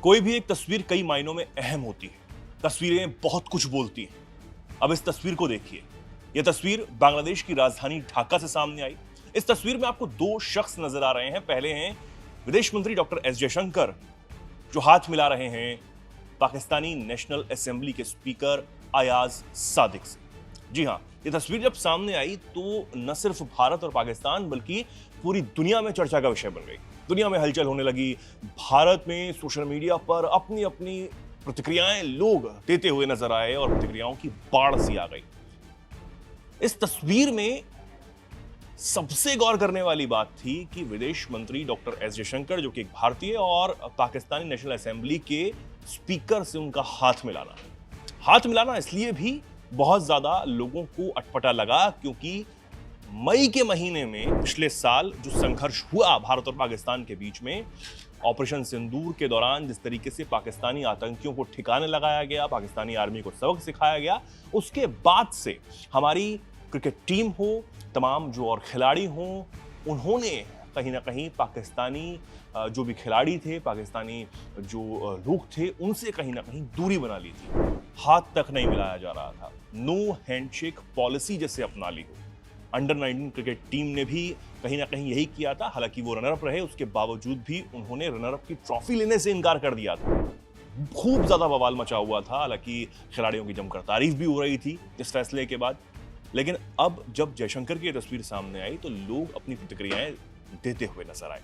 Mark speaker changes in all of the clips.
Speaker 1: कोई भी एक तस्वीर कई मायनों में अहम होती है। तस्वीरें बहुत कुछ बोलती हैं। अब इस तस्वीर को देखिए। यह तस्वीर बांग्लादेश की राजधानी ढाका से सामने आई। इस तस्वीर में आपको दो शख्स नजर आ रहे हैं। पहले हैं विदेश मंत्री डॉक्टर एस जयशंकर, जो हाथ मिला रहे हैं पाकिस्तानी नेशनल असेंबली के स्पीकर अयाज सादिक से। जी हां, ये तस्वीर जब सामने आई तो न सिर्फ भारत और पाकिस्तान बल्कि पूरी दुनिया में चर्चा का विषय बन गई। दुनिया में हलचल होने लगी। भारत में सोशल मीडिया पर अपनी अपनी प्रतिक्रियाएं लोग देते हुए नजर आए और प्रतिक्रियाओं की बाढ़ सी आ गई। इस तस्वीर में सबसे गौर करने वाली बात थी कि विदेश मंत्री डॉक्टर एस जयशंकर, जो कि एक भारतीय, और पाकिस्तानी नेशनल असेंबली के स्पीकर से उनका हाथ मिलाना इसलिए भी बहुत ज्यादा लोगों को अटपटा लगा क्योंकि मई के महीने में पिछले साल जो संघर्ष हुआ भारत और पाकिस्तान के बीच में, ऑपरेशन सिंदूर के दौरान जिस तरीके से पाकिस्तानी आतंकियों को ठिकाने लगाया गया, पाकिस्तानी आर्मी को सबक सिखाया गया, उसके बाद से हमारी क्रिकेट टीम हो, तमाम जो और खिलाड़ी हों, उन्होंने कहीं ना कहीं पाकिस्तानी जो भी खिलाड़ी थे, पाकिस्तानी जो लोग थे, उनसे कहीं ना कहीं दूरी बना ली थी। हाथ तक नहीं मिलाया जा रहा था। नो हैंडशेक पॉलिसी जैसे अपना ली हो। अंडर 19 क्रिकेट टीम ने भी कहीं ना कहीं यही किया था। हालांकि वो रनरअप रहे, उसके बावजूद भी उन्होंने रनरअप की ट्रॉफी लेने से इनकार कर दिया था। खूब ज्यादा बवाल मचा हुआ था। हालांकि खिलाड़ियों की जमकर तारीफ भी हो रही थी इस फैसले के बाद। लेकिन अब जब जयशंकर की तस्वीर सामने आई तो लोग अपनी प्रतिक्रियाएं देते हुए नजर आए।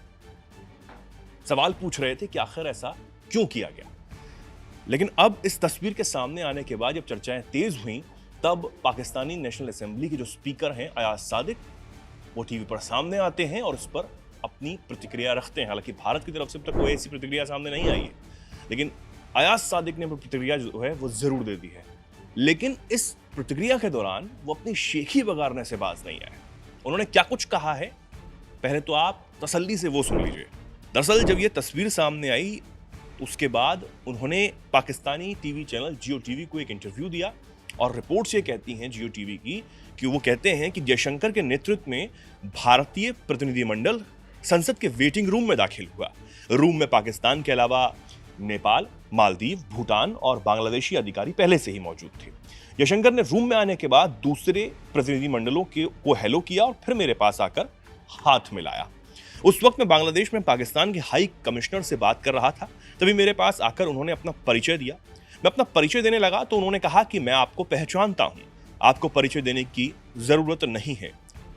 Speaker 1: सवाल पूछ रहे थे कि आखिर ऐसा क्यों किया गया। लेकिन अब इस तस्वीर के सामने आने के बाद जब चर्चाएं तेज हुई, तब पाकिस्तानी नेशनल असेंबली के जो स्पीकर हैं अयाज सादिक, वो टीवी पर सामने आते हैं और इस पर अपनी प्रतिक्रिया रखते हैं। हालांकि भारत की तरफ से अब तक कोई ऐसी प्रतिक्रिया सामने नहीं आई है, लेकिन अयाज सादिक ने प्रतिक्रिया जो है वो जरूर दे दी है। लेकिन इस प्रतिक्रिया के दौरान वो अपनी शेखी बगाड़ने से बाज नहीं आए। उन्होंने क्या कुछ कहा है, पहले तो आप तसल्ली से वो सुन लीजिए। दरअसल जब ये तस्वीर सामने आई उसके बाद उन्होंने पाकिस्तानी टीवी चैनल जियो टीवी को एक इंटरव्यू दिया और रिपोर्ट्स ये कहती हैं जियो टीवी की कि वो कहते हैं कि जयशंकर के नेतृत्व में भारतीय प्रतिनिधिमंडल संसद के वेटिंग रूम में दाखिल हुआ। रूम में पाकिस्तान के अलावा नेपाल, मालदीव, भूटान और बांग्लादेशी अधिकारी पहले से ही मौजूद थे। जयशंकर ने रूम में आने के बाद दूसरे प्रतिनिधिमंडलों को हेलो किया और फिर मेरे पास आकर हाथ मिलाया। उस वक्त मैं बांग्लादेश में पाकिस्तान के हाई कमिश्नर से बात कर रहा था। तभी मेरे पास आकर उन्होंने अपना परिचय दिया। मैं अपना परिचय देने लगा तो उन्होंने कहा कि मैं आपको पहचानता हूं, आपको परिचय देने की जरूरत नहीं है।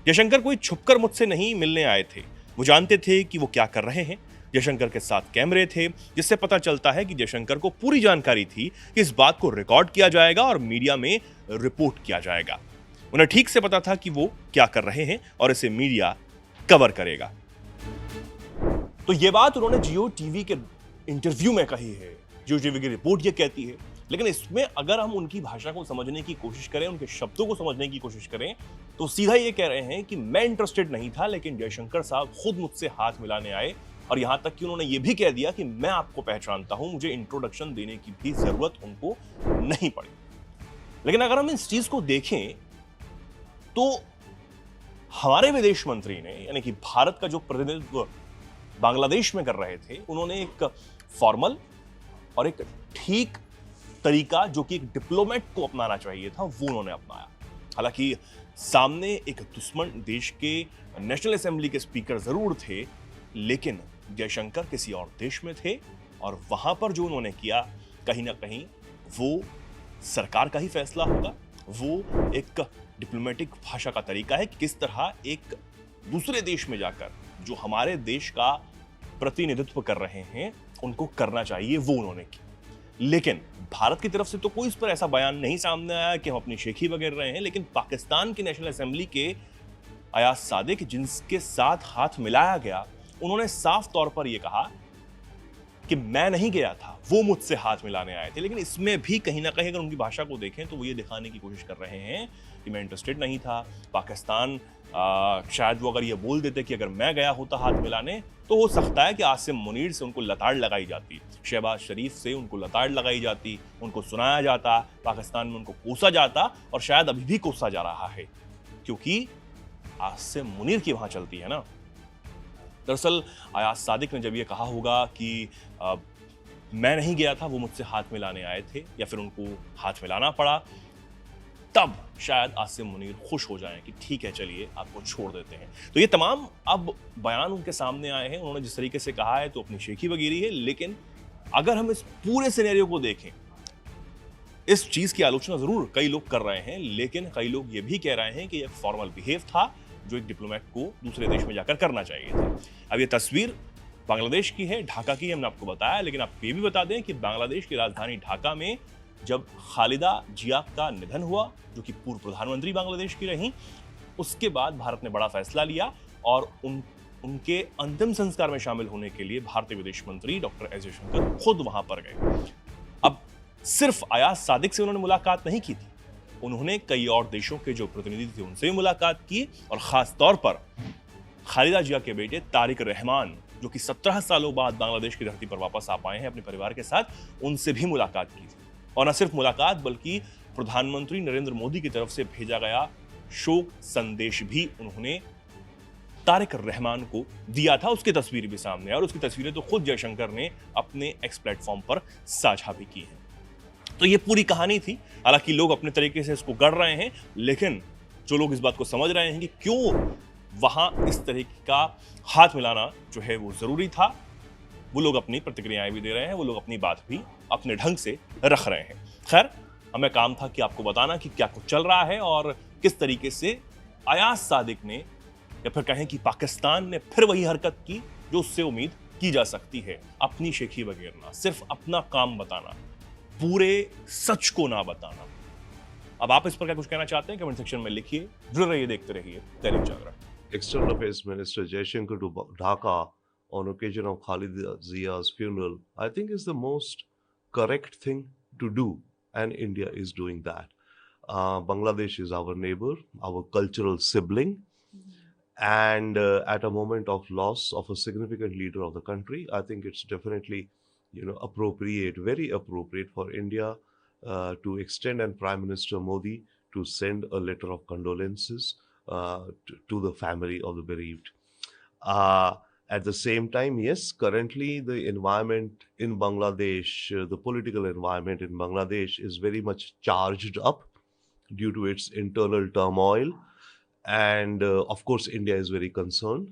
Speaker 1: जयशंकर कोई छुपकर मुझसे नहीं मिलने आए थे। वो जानते थे कि वो क्या कर रहे हैं। जयशंकर के साथ कैमरे थे, जिससे पता चलता है कि जयशंकर को पूरी जानकारी थी कि इस बात को रिकॉर्ड किया जाएगा और मीडिया में रिपोर्ट किया जाएगा। उन्हें ठीक से पता था कि वो क्या कर रहे हैं और इसे मीडिया कवर करेगा। तो ये बात उन्होंने जियो टीवी के इंटरव्यू में कही है। जियो टीवी की रिपोर्ट ये कहती है। लेकिन इसमें अगर हम उनकी भाषा को समझने की कोशिश करें, उनके शब्दों को समझने की कोशिश करें, तो सीधा ये कह रहे हैं कि मैं इंटरेस्टेड नहीं था, लेकिन जयशंकर साहब खुद मुझसे हाथ मिलाने आए और यहां तक कि उन्होंने ये भी कह दिया कि मैं आपको पहचानता हूं, मुझे इंट्रोडक्शन देने की भी जरूरत उनको नहीं पड़ी। लेकिन अगर हम इस चीज को देखें तो हमारे विदेश मंत्री ने, यानी कि भारत का जो प्रतिनिधित्व बांग्लादेश में कर रहे थे, उन्होंने एक फॉर्मल और एक ठीक तरीका जो कि एक डिप्लोमेट को अपनाना चाहिए था, वो उन्होंने अपनाया। हालांकि सामने एक दुश्मन देश के नेशनल असेंबली के स्पीकर जरूर थे, लेकिन जयशंकर किसी और देश में थे और वहां पर जो उन्होंने किया, कहीं ना कहीं वो सरकार का ही फैसला होगा। वो एक डिप्लोमेटिक भाषा का तरीका है कि किस तरह एक दूसरे देश में जाकर जो हमारे देश का प्रतिनिधित्व कर रहे हैं उनको करना चाहिए, वो उन्होंने की। लेकिन भारत की तरफ से तो कोई इस पर ऐसा बयान नहीं सामने आया कि हम अपनी शेखी बगैर रहे हैं। लेकिन पाकिस्तान की नेशनल असेंबली के अयाज सादिक, जिनके साथ हाथ मिलाया गया, उन्होंने साफ तौर पर यह कहा कि मैं नहीं गया था, वो मुझसे हाथ मिलाने आए थे। लेकिन इसमें भी कहीं ना कहीं अगर उनकी भाषा को देखें तो वो ये दिखाने की कोशिश कर रहे हैं कि मैं इंटरेस्टेड नहीं था। पाकिस्तान शायद वो अगर ये बोल देते कि अगर मैं गया होता हाथ मिलाने, तो हो सकता है कि आसिम मुनीर से उनको लताड़ लगाई जाती, शहबाज शरीफ से उनको लताड़ लगाई जाती, उनको सुनाया जाता, पाकिस्तान में उनको कोसा जाता, और शायद अभी भी कोसा जा रहा है क्योंकि आसिम मुनीर की वहां चलती है ना। दरअसल अयाज सादिक ने जब ये कहा होगा कि मैं नहीं गया था, वो मुझसे हाथ मिलाने आए थे या फिर उनको हाथ मिलाना पड़ा, तब शायद आसिम मुनीर खुश हो जाएं कि ठीक है चलिए आपको छोड़ देते हैं। तो ये तमाम अब बयान उनके सामने आए हैं, उन्होंने जिस तरीके से कहा है तो अपनी शेखी वगैरह है, लेकिन अगर हम इस पूरे सिनेरियो को देखें, इस चीज की आलोचना जरूर कई लोग कर रहे हैं, लेकिन कई लोग ये भी कह रहे हैं कि यह फॉर्मल बिहेव था जो एक डिप्लोमेट को दूसरे देश में जाकर करना चाहिए था। अब ये तस्वीर बांग्लादेश की है, ढाका की, हमने आपको बताया, लेकिन आपको ये भी बता दें कि बांग्लादेश की राजधानी ढाका में जब खालिदा जिया का निधन हुआ, जो कि पूर्व प्रधानमंत्री बांग्लादेश की रही, उसके बाद भारत ने बड़ा फैसला लिया और उनके अंतिम संस्कार में शामिल होने के लिए भारतीय विदेश मंत्री डॉक्टर एस जयशंकर खुद वहां पर गए। अब सिर्फ अयाज सादिक से उन्होंने मुलाकात नहीं की थी, उन्होंने कई और देशों के जो प्रतिनिधि थे उनसे भी मुलाकात की और खास तौर पर खालिदा जिया के बेटे तारिक रहमान, जो कि 17 सालों बाद बांग्लादेश की धरती पर वापस आ पाए हैं अपने परिवार के साथ, उनसे भी मुलाकात की थी। और न सिर्फ मुलाकात बल्कि प्रधानमंत्री नरेंद्र मोदी की तरफ से भेजा गया शोक संदेश भी उन्होंने तारिक रहमान को दिया था। उसकी तस्वीर भी सामने है और उसकी तस्वीरें तो खुद जयशंकर ने अपने एक्स प्लेटफॉर्म पर साझा भी की हैं। तो ये पूरी कहानी थी। हालांकि लोग अपने तरीके से इसको गढ़ रहे हैं, लेकिन जो लोग इस बात को समझ रहे हैं कि क्यों वहां इस तरीके का हाथ मिलाना जो है वो जरूरी था, वो लोग अपनी प्रतिक्रियाएं भी दे रहे हैं, वो लोग अपनी बात भी अपने ढंग से रख रहे हैं। खैर, हमें काम था कि आपको बताना कि क्या कुछ चल रहा है और किस तरीके से अयाज सादिक ने या फिर कहें कि पाकिस्तान ने फिर वही हरकत की जो उससे उम्मीद की जा सकती है, अपनी शेखी वगैरह, सिर्फ अपना काम बताना, पूरे सच को ना बताना। अब आप इस पर क्या कुछ कहना चाहते हैं? कमेंट सेक्शन में लिखिए। जुड़े रहिए, देखते रहिए Dainik Jagran.
Speaker 2: External Affairs Minister Jaishankar to Dhaka on occasion of Khalida Zia's funeral, I think is the most correct thing to do, and India is doing that. Bangladesh is our neighbor, our cultural sibling, and at a moment of loss of a significant leader of the country, I think it's definitely, appropriate, very appropriate for India to extend, and Prime Minister Modi to send a letter of condolences to the family of the bereaved. At the same time, yes, currently the environment in Bangladesh, the political environment in Bangladesh is very much charged up due to its internal turmoil. And of course, India is very concerned.